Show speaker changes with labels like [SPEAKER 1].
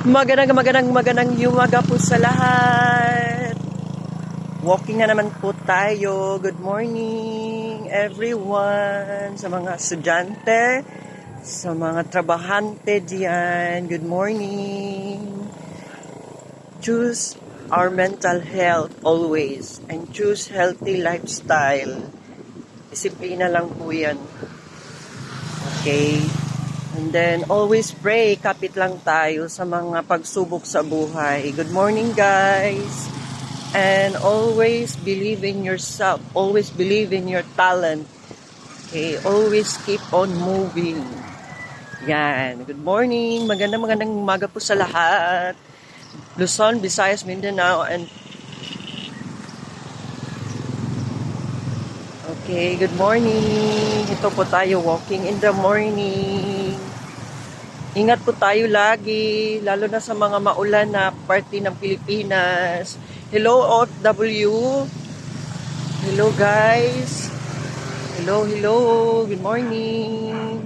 [SPEAKER 1] Magandang umaga po sa lahat. Walking na naman po tayo. Good morning everyone. Sa mga estudyante, sa mga trabahante diyan. Good morning. Choose our mental health always and choose healthy lifestyle. Disiplina lang po yan. Okay? And then, always pray, kapit lang tayo sa mga pagsubok sa buhay. Good morning, guys. And always believe in yourself. Always believe in your talent. Okay, always keep on moving. Yan. Good morning. Magandang umaga po sa lahat. Luzon, Visayas, Mindanao, and okay, good morning. Ito po tayo walking in the morning. Ingat po tayo lagi, lalo na sa mga maulan na parte ng Pilipinas. Hello OFW. Hello guys. Hello. Good morning.